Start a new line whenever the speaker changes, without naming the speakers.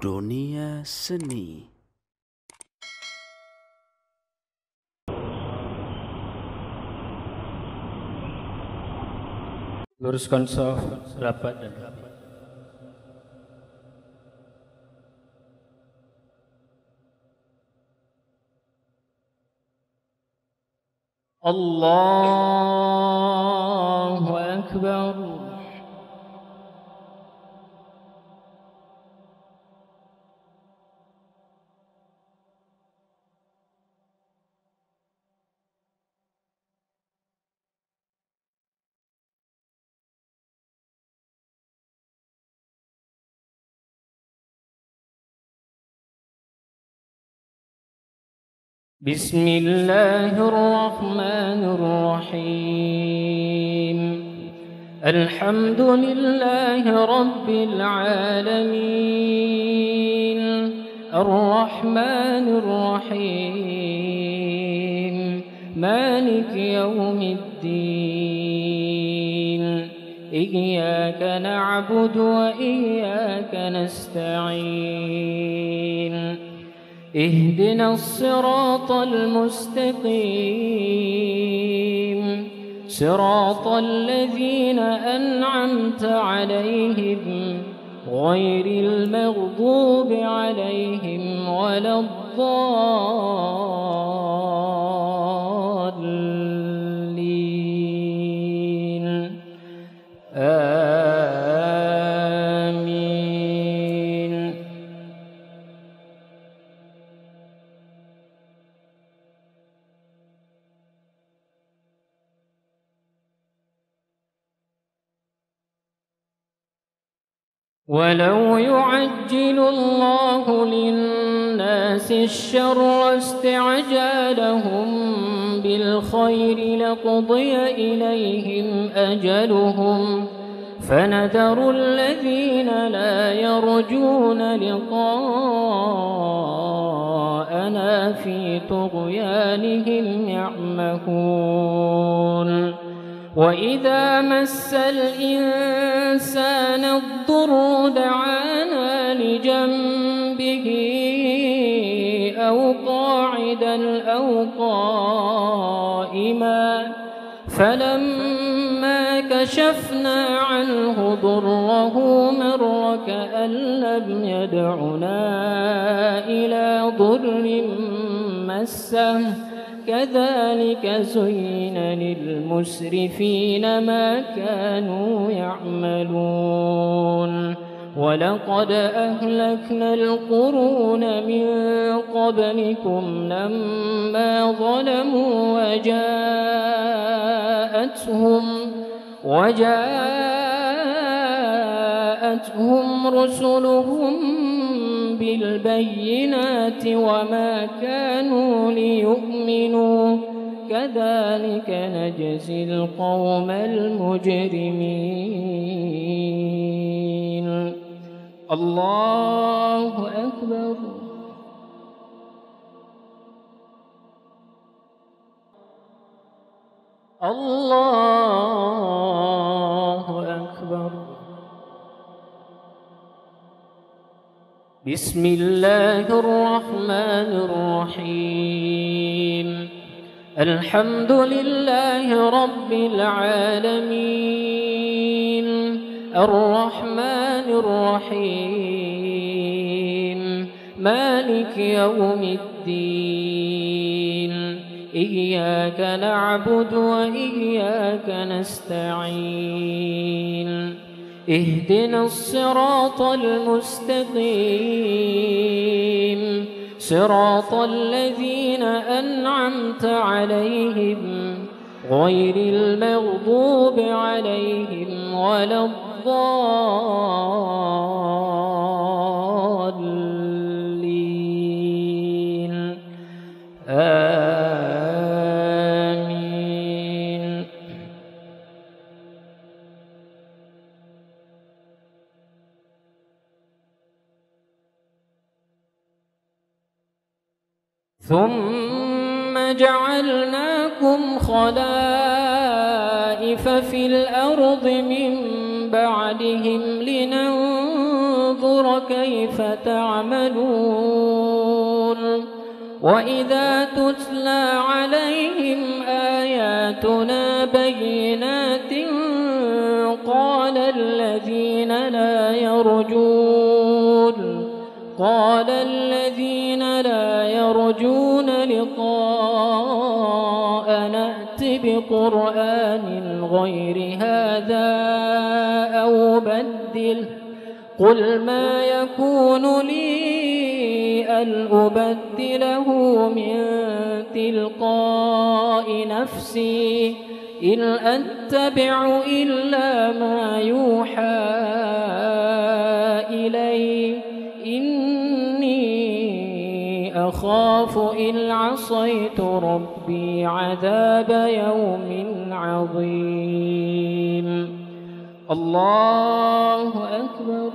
Dunia Seni.
Luruskan shaf, rapat dan rapi. Allahu Akbar. بسم الله الرحمن الرحيم. الحمد لله رب العالمين الرحمن الرحيم مالك يوم الدين إياك نعبد وإياك نستعين اهدنا الصراط المستقيم صراط الذين أنعمت عليهم غير المغضوب عليهم ولا الضالين ولو يعجل الله للناس الشر استعجالهم بالخير لقضي إليهم أجلهم فنذر الذين لا يرجون لقاءنا في طغيانهم يعمهون وإذا مس الإنسان الضر دعانا لجنبه أو قاعدا أو قائما فلما كشفنا عنه ضره مر كأن لم يدعنا إلى ضر مسه كذلك زين للمسرفين ما كانوا يعملون ولقد أهلكنا القرون من قبلكم لما ظلموا وجاءتهم رسلهم بالبينات وما كانوا ليؤمنوا كذلك نجزي القوم المجرمين. الله أكبر. الله أكبر. بسم الله الرحمن الرحيم. الحمد لله رب العالمين الرحمن الرحيم مالك يوم الدين إياك نعبد وإياك نستعين اهدنا الصراط المستقيم صراط الذين أنعمت عليهم غير المغضوب عليهم ولا الضالين آمين. ثم جعلناكم خلائف في الأرض من بعدهم لننظر كيف تعملون وإذا تتلى عليهم آياتنا بينات قال الذين لا يرجون لقاء نأت بقرآن غير هذا أو بدله قل ما يكون لي أن أبدله من تلقاء نفسي إن أتبع إلا ما يوحى إلي إني أخاف إن عصيت ربي عذاب يوم عظيم. الله أكبر.